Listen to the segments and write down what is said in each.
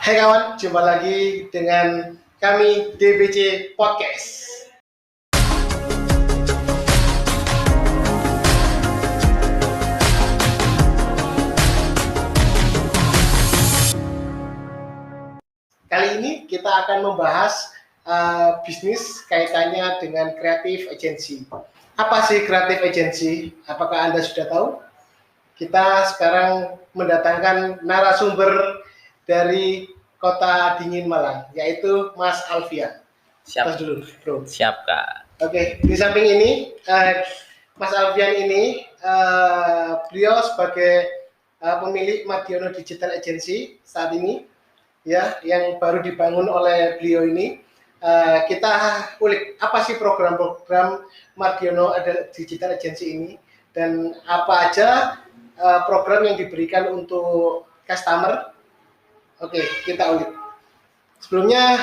Hai kawan, jumpa lagi dengan kami DBC Podcast. Kali ini kita akan membahas bisnis kaitannya dengan creative agency. Apa sih creative agency? Apakah Anda sudah tahu? Kita sekarang mendatangkan narasumber dari Kota Dingin Malang, yaitu Mas Alfian. Siap. Tos dulu, bro. Siap, Kak. Oke, di samping ini Mas Alfian ini beliau sebagai pemilik Mardiono Digital Agency saat ini, ya, yang baru dibangun oleh beliau ini. Kita ulik apa sih program-program Mardiono Digital Agency ini dan apa aja program yang diberikan untuk customer. Oke, kita ulik. Sebelumnya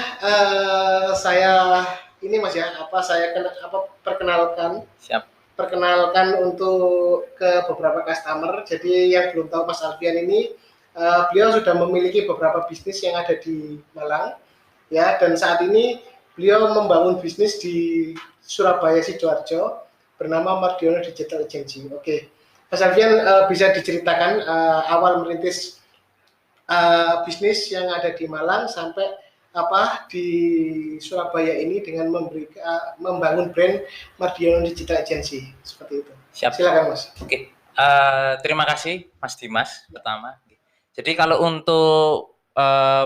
saya ini Mas ya, saya perkenalkan. Siap. Perkenalkan untuk ke beberapa customer. Jadi yang belum tahu Mas Alfian ini, beliau sudah memiliki beberapa bisnis yang ada di Malang, ya. Dan saat ini beliau membangun bisnis di Surabaya Sidoarjo bernama Mardiono Digital Agency. Oke, Mas Alfian bisa diceritakan awal merintis bisnis yang ada di Malang sampai di Surabaya ini dengan membangun brand Mardiono Digital Agency seperti itu. Siap. Silakan Mas. Oke. Terima kasih Mas Dimas pertama. Jadi kalau untuk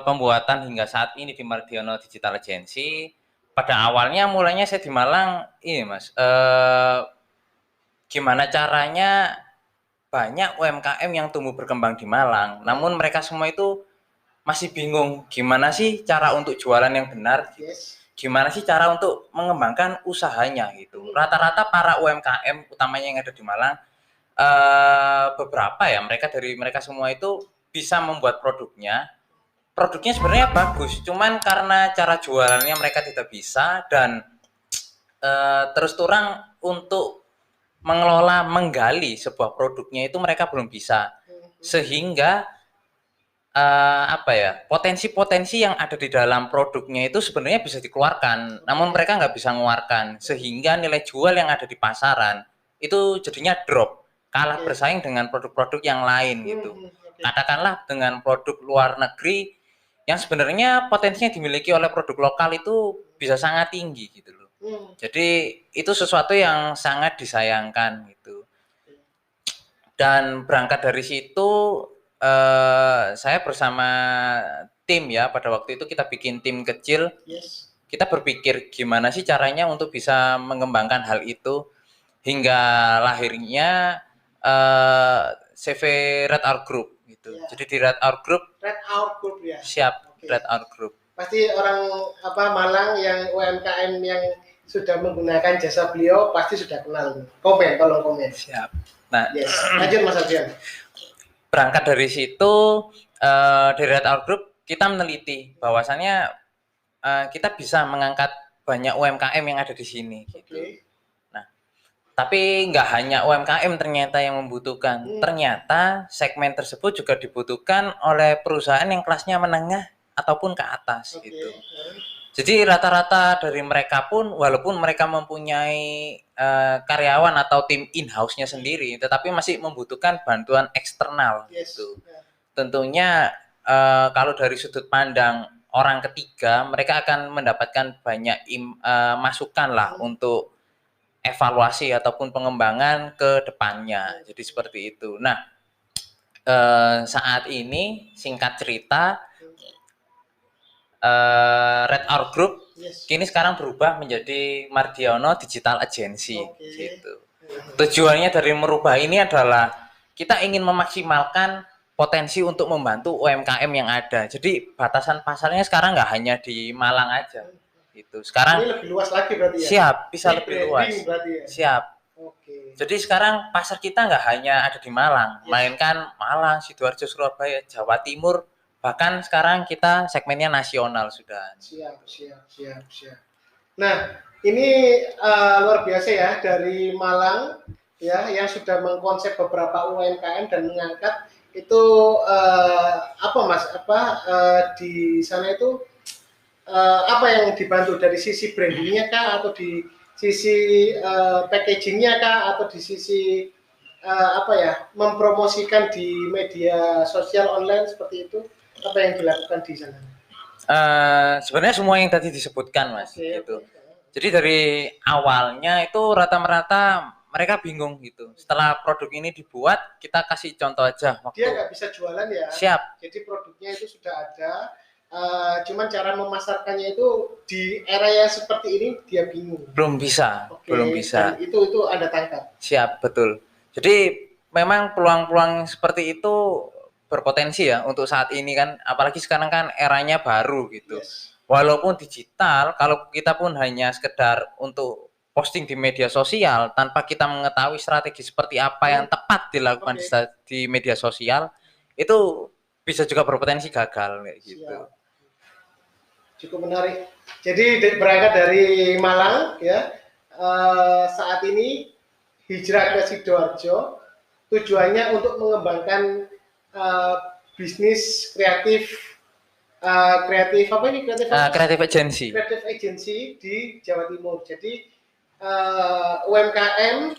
pembuatan hingga saat ini di Mardiono Digital Agency, pada awalnya mulainya saya di Malang ini Mas. Gimana caranya banyak UMKM yang tumbuh berkembang di Malang, namun mereka semua itu masih bingung gimana sih cara untuk jualan yang benar, gimana sih cara untuk mengembangkan usahanya gitu. Rata-rata para UMKM utamanya yang ada di Malang, beberapa ya mereka semua itu bisa membuat produknya sebenarnya bagus, cuman karena cara jualannya mereka tidak bisa dan terus terang untuk menggali sebuah produknya itu mereka belum bisa, sehingga potensi-potensi yang ada di dalam produknya itu sebenarnya bisa dikeluarkan, namun mereka nggak bisa mengeluarkan, sehingga nilai jual yang ada di pasaran itu jadinya drop, kalah bersaing dengan produk-produk yang lain gitu. Katakanlah dengan produk luar negeri yang sebenarnya potensinya dimiliki oleh produk lokal itu bisa sangat tinggi gitu loh. Jadi itu sesuatu yang sangat disayangkan gitu. Dan berangkat dari situ saya bersama tim ya, pada waktu itu kita bikin tim kecil. Kita berpikir gimana sih caranya untuk bisa mengembangkan hal itu hingga lahirnya CV Red Hour Group gitu. Jadi di Red Hour Group. Ya. Siap. Red Hour Group. Pasti orang Malang yang UMKM yang sudah menggunakan jasa beliau pasti sudah kenal. Tolong komen. Siap. Nah, lanjut Mas Alfian. Berangkat dari situ, di Red Hour Group kita meneliti bahwasannya kita bisa mengangkat banyak UMKM yang ada di sini. Gitu. Nah, tapi nggak hanya UMKM ternyata yang membutuhkan. Ternyata segmen tersebut juga dibutuhkan oleh perusahaan yang kelasnya menengah ataupun ke atas. Gitu. Jadi rata-rata dari mereka pun, walaupun mereka mempunyai karyawan atau tim in-house-nya sendiri, tetapi masih membutuhkan bantuan eksternal. Gitu. Tentunya kalau dari sudut pandang orang ketiga, mereka akan mendapatkan banyak masukan lah untuk evaluasi ataupun pengembangan ke depannya. Jadi seperti itu. Nah, saat ini singkat cerita, Red Hour Group kini sekarang berubah menjadi Mardiono Digital Agency. Gitu. Tujuannya dari merubah ini adalah kita ingin memaksimalkan potensi untuk membantu UMKM yang ada. Jadi batasan pasarnya sekarang nggak hanya di Malang aja. Gitu. Sekarang ini lebih luas lagi berarti ya? Siap, bisa lebih luas. Ya? Siap. Jadi sekarang pasar kita nggak hanya ada di Malang, melainkan Malang, Sidoarjo, Surabaya, Jawa Timur, bahkan sekarang kita segmennya nasional sudah. Siap. Nah, ini luar biasa ya, dari Malang ya, yang sudah mengkonsep beberapa UMKM dan mengangkat itu apa Mas? Di sana itu apa yang dibantu dari sisi brandingnya kah, atau di sisi packagingnya kah, atau di sisi mempromosikan di media sosial online seperti itu, apa yang dilakukan di sana? Sebenarnya semua yang tadi disebutkan Mas, gitu. Jadi dari awalnya itu rata-rata mereka bingung gitu. Setelah produk ini dibuat, kita kasih contoh aja waktu. Dia nggak bisa jualan ya. Siap. Jadi produknya itu sudah ada, cuman cara memasarkannya itu di era yang seperti ini dia bingung. Belum bisa, belum bisa. Dan itu ada tangkap. Siap, betul. Jadi memang peluang-peluang seperti itu berpotensi ya untuk saat ini kan, apalagi sekarang kan eranya baru gitu. Yes. Walaupun digital, kalau kita pun hanya sekedar untuk posting di media sosial tanpa kita mengetahui strategi seperti apa yang tepat dilakukan di media sosial, itu bisa juga berpotensi gagal kayak gitu. Siap. Cukup menarik. Jadi berangkat dari Malang ya, saat ini hijrah ke Sidoarjo, tujuannya untuk mengembangkan bisnis kreatif kreatif agency di Jawa Timur. Jadi UMKM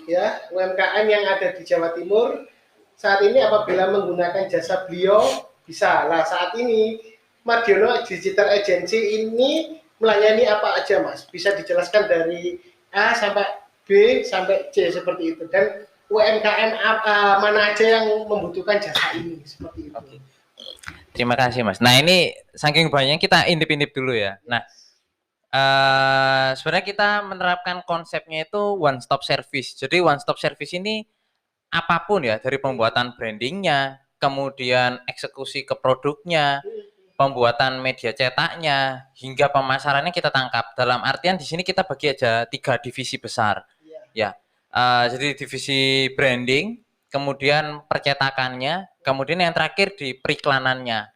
yang ada di Jawa Timur saat ini apabila menggunakan jasa beliau bisa. Nah, saat ini Mardiono Digital Agency ini melayani apa aja Mas? Bisa dijelaskan dari A sampai B sampai C seperti itu, dan UMKM mana aja yang membutuhkan jasa ini seperti itu. Oke. Terima kasih Mas. Nah ini saking banyaknya kita intip-intip dulu ya. Nah sebenarnya kita menerapkan konsepnya itu one stop service. Jadi one stop service ini apapun ya, dari pembuatan brandingnya, kemudian eksekusi ke produknya, pembuatan media cetaknya, hingga pemasarannya kita tangkap. Dalam artian di sini kita bagi aja 3 divisi besar. Ya, jadi divisi branding, kemudian percetakannya, kemudian yang terakhir di periklanannya.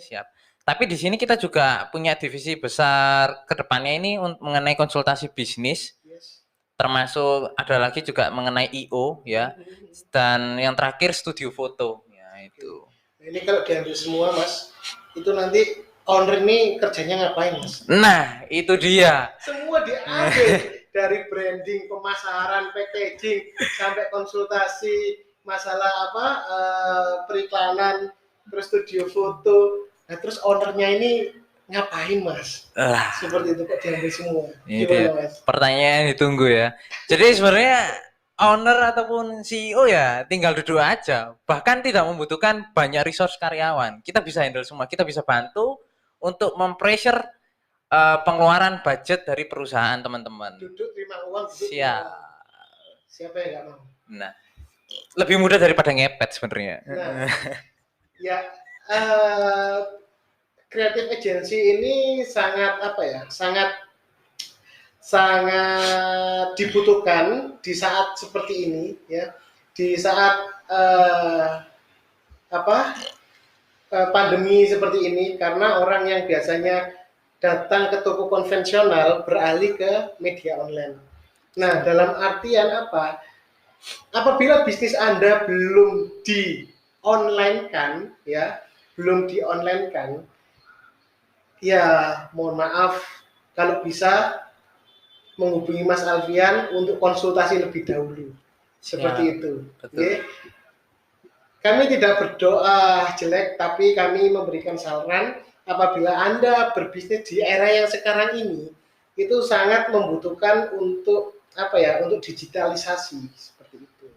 Siap. Tapi di sini kita juga punya divisi besar ke depannya ini mengenai konsultasi bisnis, termasuk ada lagi juga mengenai IO ya, dan yang terakhir studio foto. Ya itu. Ini kalau diambil semua Mas, itu nanti owner ini kerjanya ngapain Mas? Nah itu dia. Semua diambil dari branding, pemasaran, packaging, sampai konsultasi masalah periklanan, terus studio foto. Nah terus ownernya ini ngapain Mas? Seperti itu kok diambil semua. Gimana Mas? Pertanyaan ditunggu ya. Jadi sebenarnya owner ataupun CEO ya tinggal duduk aja, bahkan tidak membutuhkan banyak resource karyawan. Kita bisa handle semua, kita bisa bantu untuk mempressure pengeluaran budget dari perusahaan teman-teman. Duduk terima uang. Siapa yang nggak mau? Nah, lebih mudah daripada ngepet sebenarnya. Nah, ya creative agency ini sangat dibutuhkan di saat seperti ini ya, di saat pandemi seperti ini, karena orang yang biasanya datang ke toko konvensional beralih ke media online. Nah, dalam artian apa? Apabila bisnis Anda belum di-online-kan ya, ya mohon maaf, kalau bisa menghubungi Mas Alfian untuk konsultasi lebih dahulu. Seperti itu. Okay? Kami tidak berdoa jelek, tapi kami memberikan saran apabila Anda berbisnis di era yang sekarang ini, itu sangat membutuhkan untuk untuk digitalisasi seperti itu.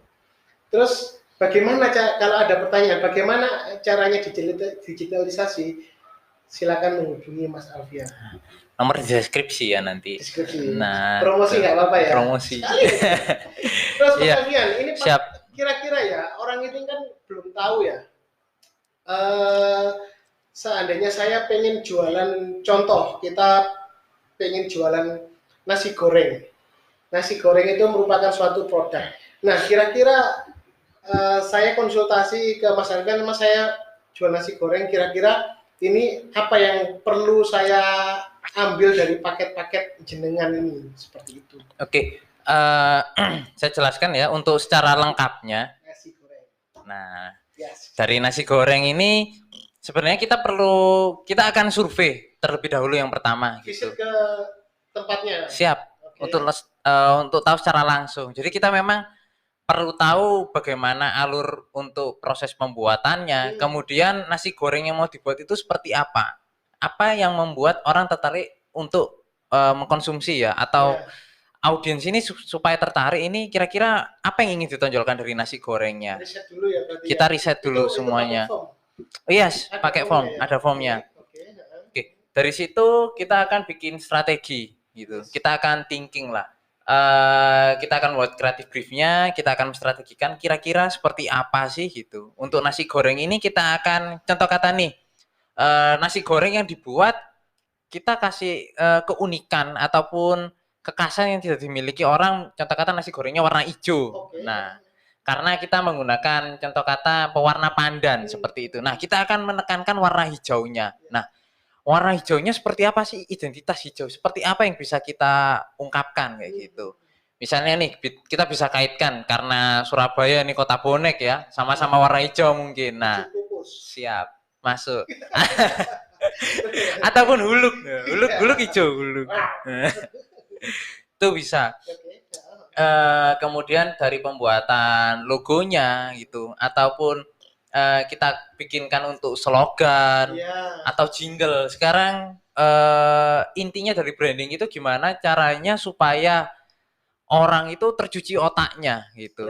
Terus bagaimana kalau ada pertanyaan bagaimana caranya digitalisasi, silakan menghubungi Mas Alfian. Nomor di deskripsi ya nanti. Deskripsi. Nah, promosi nggak apa-apa ya? Promosi. Terus Mas Alfian, ini kira-kira ya, orang ini kan belum tahu ya. Seandainya saya pengen jualan, contoh kita pengen jualan nasi goreng. Nasi goreng itu merupakan suatu produk. Nah, kira-kira saya konsultasi ke Mas Alfian, Mas saya jual nasi goreng, kira-kira ini apa yang perlu saya ambil dari paket-paket jenengan ini, seperti itu. Oke, saya jelaskan ya untuk secara lengkapnya. Nasi goreng. Nah, Yes. Dari nasi goreng ini sebenarnya kita akan survei terlebih dahulu yang pertama gitu. Visit ke tempatnya. Siap Oke. untuk tahu secara langsung. Jadi kita memang perlu tahu bagaimana alur untuk proses pembuatannya. Kemudian nasi goreng yang mau dibuat itu seperti apa? Apa yang membuat orang tertarik untuk mengkonsumsi ya atau audiens ini supaya tertarik ini kira-kira apa yang ingin ditonjolkan dari nasi gorengnya? Riset dulu ya berarti. Kita ya. riset dulu semuanya. Pakai form. Yes, Ada pakai form, formnya ya? ada formnya. Oke. Oke, dari situ kita akan bikin strategi gitu. Kita akan thinking lah. Kita akan buat kreatif briefnya, kita akan strategikan kira-kira seperti apa sih gitu. Untuk nasi goreng ini kita akan contoh kata nih, nasi goreng yang dibuat kita kasih keunikan ataupun kekhasan yang tidak dimiliki orang. Contoh kata nasi gorengnya warna hijau. Oke. Nah, karena kita menggunakan contoh kata pewarna pandan seperti itu. Nah, kita akan menekankan warna hijaunya. Nah, warna hijaunya seperti apa sih? Identitas hijau seperti apa yang bisa kita ungkapkan kayak gitu. Misalnya nih kita bisa kaitkan karena Surabaya nih kota bonek ya, sama-sama warna hijau mungkin. Nah, siap masuk. Ataupun huluk hijau huluk. Itu bisa. Kemudian dari pembuatan logonya gitu ataupun kita bikinkan untuk slogan atau jingle. Sekarang intinya dari branding itu gimana caranya supaya orang itu tercuci otaknya gitu.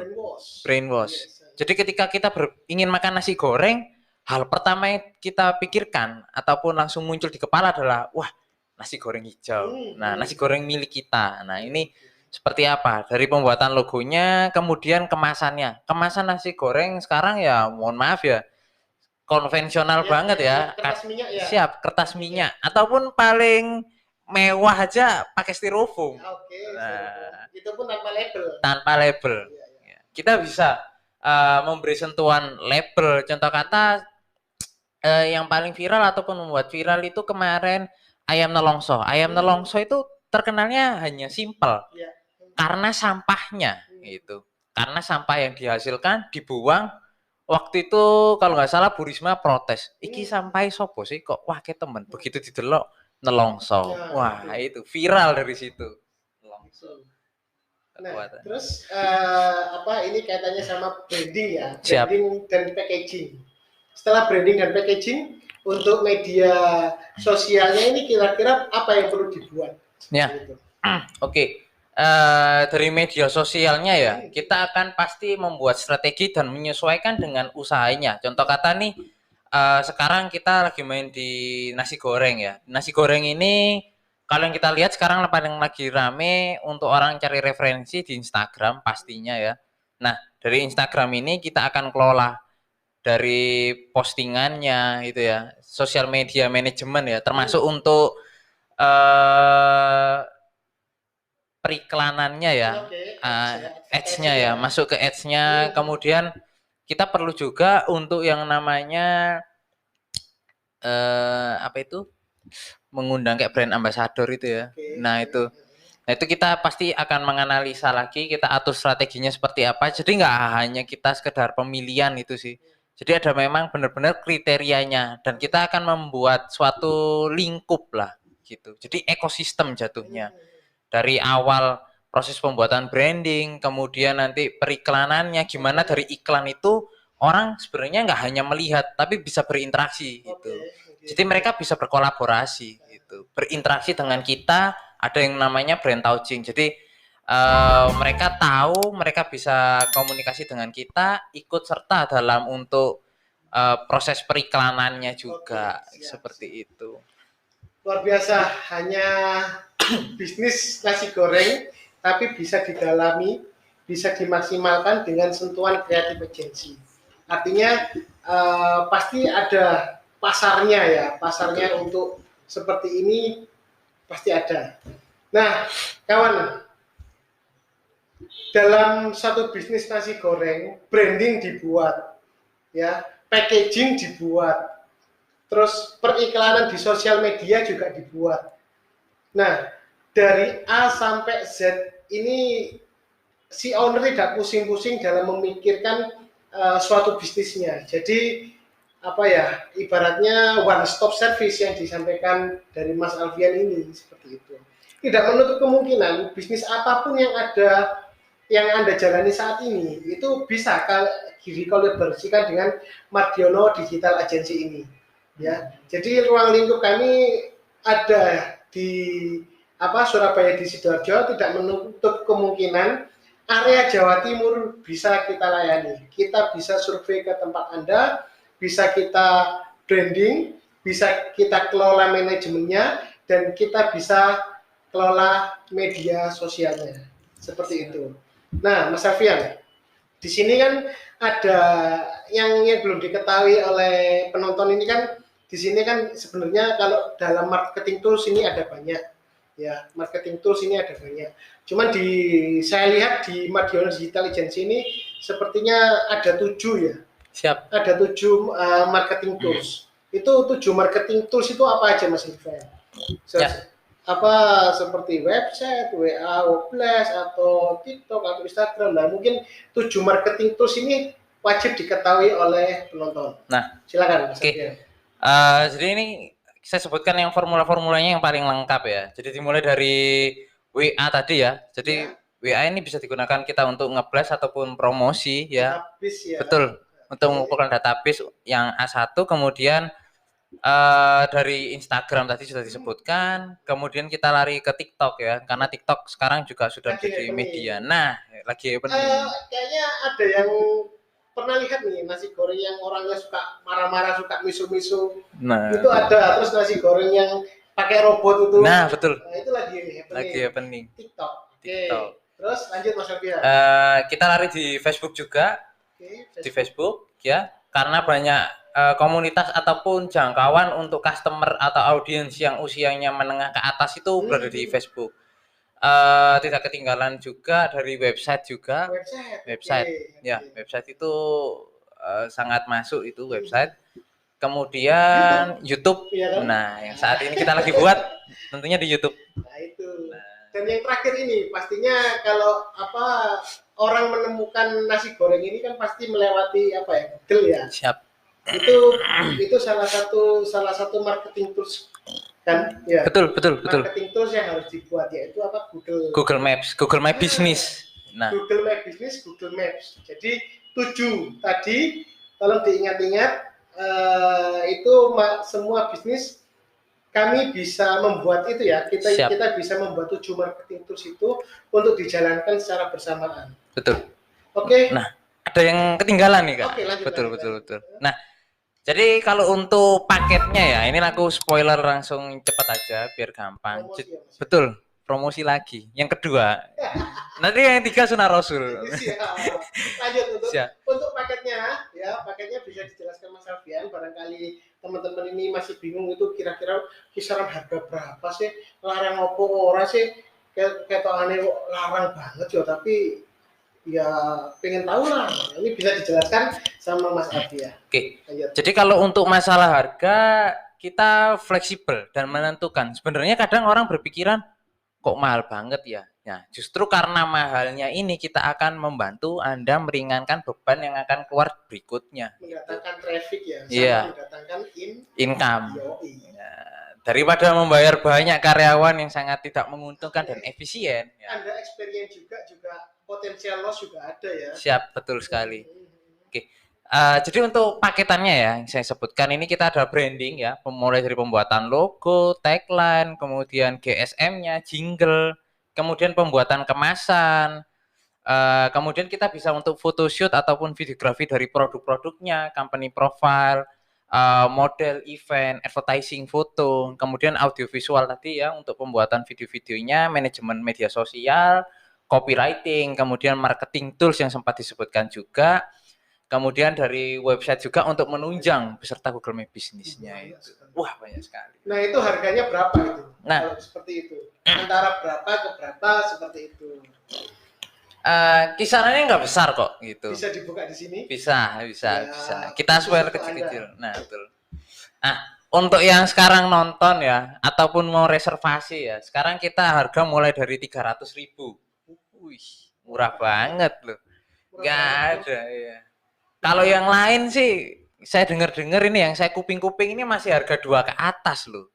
Brainwash. Jadi ketika kita ingin makan nasi goreng, hal pertama yang kita pikirkan ataupun langsung muncul di kepala adalah wah, nasi goreng hijau. Nah, nasi goreng milik kita. Nah, ini seperti apa? Dari pembuatan logonya, kemudian kemasannya. Kemasan nasi goreng sekarang ya mohon maaf ya, konvensional banget ya. Kertas minyak ya. Siap, kertas minyak ataupun paling mewah aja pakai styrofoam. Oke. Nah, itu pun tanpa label. Tanpa label. Kita bisa memberi sentuhan label. Contoh kata yang paling viral ataupun membuat viral itu kemarin ayam nelongso. Ayam nelongso itu terkenalnya hanya simpel karena sampahnya gitu. Karena sampah yang dihasilkan dibuang. Waktu itu kalau nggak salah Bu Risma protes. Iki sampai sopo sih kok wah kayak temen. Begitu didelok nelongso. Wah itu viral dari situ. Nelongso. Nah, terus ini kaitannya sama branding ya. Siap. Branding dan packaging. Setelah branding dan packaging untuk media sosialnya ini kira-kira apa yang perlu dibuat? Ya. Oke. Dari media sosialnya ya, kita akan pasti membuat strategi dan menyesuaikan dengan usahanya. Contoh kata nih, sekarang kita lagi main di nasi goreng ya. Nasi goreng ini kalau yang kita lihat sekarang paling lagi rame untuk orang cari referensi di Instagram pastinya ya. Nah, dari Instagram ini kita akan kelola dari postingannya itu ya, sosial media manajemen ya, termasuk untuk periklanannya ya, ads-nya ya, masuk ke ads-nya. Kemudian kita perlu juga untuk yang namanya mengundang kayak brand ambassador itu ya. Nah itu kita pasti akan menganalisa lagi, kita atur strateginya seperti apa. Jadi nggak hanya kita sekedar pemilihan itu sih. Jadi ada memang benar-benar kriterianya dan kita akan membuat suatu lingkup lah gitu. Jadi ekosistem jatuhnya. Dari awal proses pembuatan branding, kemudian nanti periklanannya gimana dari iklan itu orang sebenarnya nggak hanya melihat tapi bisa berinteraksi gitu. Jadi mereka bisa berkolaborasi gitu, berinteraksi dengan kita. Ada yang namanya brand touching. Jadi mereka tahu, mereka bisa komunikasi dengan kita, ikut serta dalam untuk proses periklanannya juga. Seperti itu. Luar biasa, hanya bisnis nasi goreng tapi bisa didalami, bisa dimaksimalkan dengan sentuhan kreatif agency. Artinya pasti ada pasarnya ya, pasarnya untuk seperti ini pasti ada. Nah, kawan, dalam satu bisnis nasi goreng, branding dibuat, ya, packaging dibuat, terus periklanan di sosial media juga dibuat. Nah, dari A sampai Z ini si owner tidak pusing-pusing dalam memikirkan suatu bisnisnya. Jadi apa ya, ibaratnya one stop service yang disampaikan dari Mas Alfian ini seperti itu. Tidak menutup kemungkinan bisnis apapun yang ada yang Anda jalani saat ini itu bisa dikolaborasikan dengan Mardiono Digital Agency ini. Ya, jadi ruang lingkup kami ada di Surabaya di Sidoarjo, tidak menutup kemungkinan area Jawa Timur bisa kita layani. Kita bisa survei ke tempat Anda, bisa kita branding, bisa kita kelola manajemennya, dan kita bisa kelola media sosialnya. Seperti itu. Nah, Mas Alfian, di sini kan ada yang belum diketahui oleh penonton ini kan, di sini kan sebenarnya kalau dalam marketing tools ini ada banyak, ya marketing tools ini ada banyak. Cuman saya lihat di Mardiono Digital Agency ini sepertinya ada 7 ya. Siap. Ada 7 marketing tools. Itu 7 marketing tools itu apa aja Mas Alfian? Ya. Apa seperti website, WA, Workplace, atau TikTok, atau Instagram. Nah, mungkin 7 marketing tools ini wajib diketahui oleh penonton. Nah, silakan Mas. Okay. Jadi ini saya sebutkan yang formula-formulanya yang paling lengkap ya. Jadi dimulai dari WA tadi ya. Jadi WA ini bisa digunakan kita untuk nge-blast ataupun promosi ya. Database, ya. Betul. Untuk mengumpulkan database yang A1, kemudian dari Instagram tadi sudah disebutkan, kemudian kita lari ke TikTok ya, karena TikTok sekarang juga sudah menjadi media. Nah, lagi kayaknya ada yang pernah lihat nih nasi goreng yang orangnya suka marah-marah, suka misu-misu. Nah, itu ada. Terus nasi goreng yang pakai robot itu. Nah, betul. Nah, itu lagi happening. TikTok. TikTok. Terus lanjut Mas Alfian. Kita lari di Facebook juga. Facebook. Di Facebook ya, karena banyak komunitas ataupun jangkauan untuk customer atau audiens yang usianya menengah ke atas itu berada di Facebook. Tidak ketinggalan juga dari website juga. Website. Ya, website itu sangat masuk itu website. Kemudian YouTube. Ya, kan? Nah, yang saat ini kita lagi buat tentunya di YouTube. Nah, itu. Dan yang terakhir ini pastinya kalau orang menemukan nasi goreng ini kan pasti melewati Google ya. Siap. Itu salah satu marketing tools kan ya. Betul. Marketing tools yang harus dibuat yaitu Google Maps, Google My Business. Nah, Google My Business, Google Maps. Jadi 7 tadi tolong diingat-ingat, itu semua bisnis kami bisa membuat itu ya. Kita bisa membuat 7 marketing tools itu untuk dijalankan secara bersamaan. Betul. Oke. Nah, ada yang ketinggalan nih Kak. Oke, lanjut. Betul. Nah, jadi kalau untuk paketnya ya, ini aku spoiler langsung cepat aja biar gampang. Betul, promosi lagi. Yang kedua, nanti yang 3 sunah Rasul. Lanjut untuk paketnya ya, paketnya bisa dijelaskan Mas Alfian. Barangkali teman-teman ini masih bingung itu kira-kira kisaran harga berapa sih, larang opo ora sih, ketokane larang banget ya, tapi ya pengen tahu lah, ini bisa dijelaskan sama Mas Alfian. Oke. Jadi kalau untuk masalah harga kita fleksibel dan menentukan. Sebenarnya kadang orang berpikiran kok mahal banget ya. Nah, justru karena mahalnya ini kita akan membantu Anda meringankan beban yang akan keluar berikutnya. Mendatangkan traffic ya, sama mendatangkan income. Daripada membayar banyak karyawan yang sangat tidak menguntungkan dan efisien. Anda experience juga potensial loss juga ada ya. Siap, betul sekali. Oke. Jadi untuk paketannya ya, yang saya sebutkan ini kita ada branding ya, mulai dari pembuatan logo, tagline, kemudian GSM-nya, jingle, kemudian pembuatan kemasan, kemudian kita bisa untuk photoshoot ataupun videografi dari produk-produknya, company profile, model event, advertising foto, kemudian audiovisual tadi ya untuk pembuatan video-videonya, manajemen media sosial, copywriting, kemudian marketing tools yang sempat disebutkan juga, kemudian dari website juga untuk menunjang beserta Google My Business-nya itu. Wah, banyak sekali. Nah, itu harganya berapa itu? Nah, kalau seperti itu. Antara berapa ke berapa seperti itu. Kisarannya nggak besar kok gitu. Bisa dibuka di sini? Bisa. Kita spoiler kecil-kecil. Nah, betul. Nah, untuk yang sekarang nonton ya ataupun mau reservasi ya, sekarang kita harga mulai dari 300.000. Wih, murah banget loh. Nggak ada ya. Kalau yang lain sih saya dengar-dengar ini yang saya kuping-kuping ini masih harga 2 ke atas loh.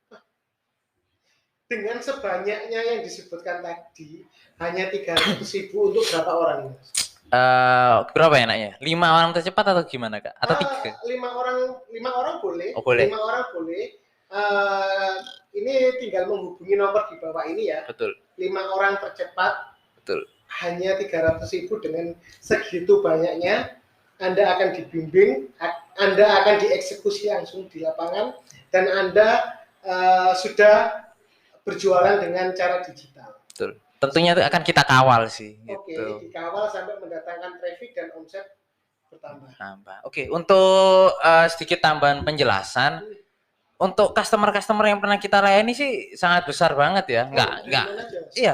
Dengan sebanyaknya yang disebutkan tadi, hanya 300.000 untuk berapa orang? Berapa enaknya? 5 orang tercepat atau gimana Kak? Atau 3? 5 orang boleh. Oh, boleh. 5 orang boleh. Ini tinggal menghubungi nomor di bawah ini ya. Betul. 5 orang tercepat. Betul. Hanya 300.000 dengan segitu banyaknya. Anda akan dibimbing, Anda akan dieksekusi langsung di lapangan, dan Anda sudah berjualan dengan cara digital. Betul. Tentunya itu akan kita kawal sih. Oke, Gitu. dikawal sampai mendatangkan traffic dan omset bertambah. Oke, untuk sedikit tambahan penjelasan, untuk customer-customer yang pernah kita layani sih sangat besar banget ya.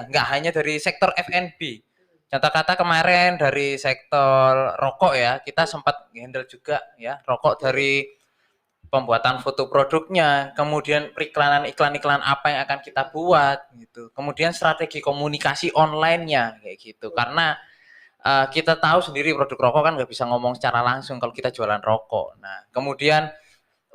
Nggak hanya dari sektor F&B. Contoh kata kemarin dari sektor rokok ya, kita sempat handle juga ya, rokok dari pembuatan foto produknya, kemudian periklanan iklan-iklan apa yang akan kita buat gitu. Kemudian strategi komunikasi online-nya kayak gitu. Karena kita tahu sendiri produk rokok kan nggak bisa ngomong secara langsung kalau kita jualan rokok. Nah, kemudian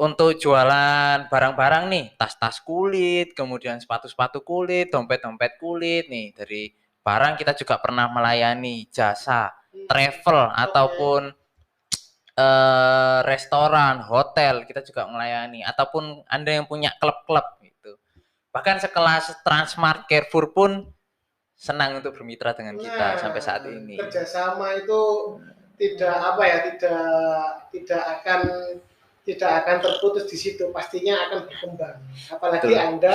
untuk jualan barang-barang nih, tas-tas kulit, kemudian sepatu-sepatu kulit, dompet-dompet kulit nih, dari barang kita juga pernah melayani jasa travel ataupun restoran, hotel kita juga melayani, ataupun Anda yang punya klub-klub gitu. Bahkan sekelas Transmart, Carrefour pun senang untuk bermitra dengan kita sampai saat ini. Kerjasama itu tidak akan terputus di situ, pastinya akan berkembang. Apalagi betul, Anda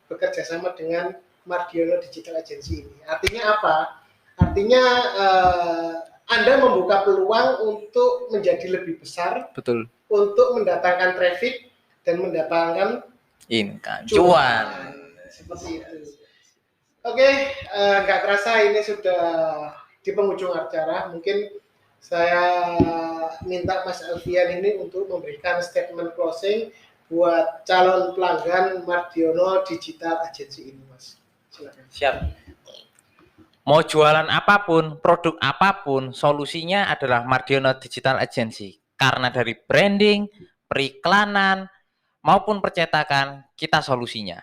bekerja sama dengan Mardiono Digital Agency ini. Artinya apa? Artinya Anda membuka peluang untuk menjadi lebih besar, betul, untuk mendatangkan traffic dan mendatangkan income, cuan. Seperti itu. Oke, nggak terasa ini sudah di penghujung acara. Mungkin saya minta Mas Alfian ini untuk memberikan statement closing buat calon pelanggan Mardiono Digital Agency ini, Mas. Silakan. Siap. Mau jualan apapun, produk apapun, solusinya adalah Mardiono Digital Agency. Karena dari branding, periklanan, maupun percetakan, kita solusinya.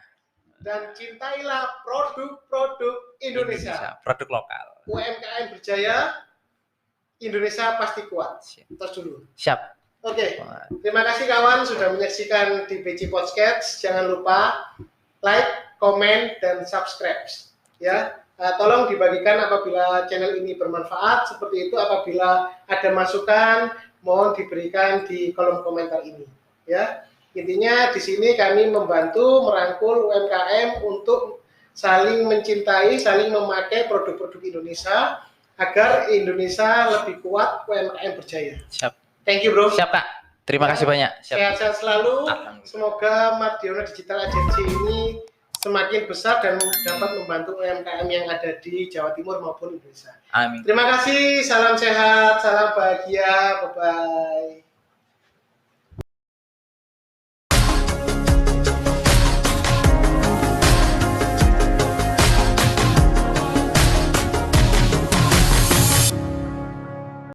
Dan cintailah produk-produk Indonesia. Produk lokal. UMKM berjaya, Indonesia pasti kuat. Terus dulu. Siap. Oke. Terima kasih kawan sudah menyaksikan di BC Podcast. Jangan lupa like, komen, dan subscribe. Ya. Tolong dibagikan apabila channel ini bermanfaat. Seperti itu, apabila ada masukan, mohon diberikan di kolom komentar ini. Ya. Intinya di sini kami membantu merangkul UMKM untuk saling mencintai, saling memakai produk-produk Indonesia agar Indonesia lebih kuat, UMKM berjaya. Siap. Thank you, bro. Siap, Kak. Terima kasih banyak. Sehat-sehat selalu. Semoga Mardiono Digital Agency ini semakin besar dan dapat membantu UMKM yang ada di Jawa Timur maupun Indonesia. Amin. Terima kasih. Salam sehat, salam bahagia. Bye-bye.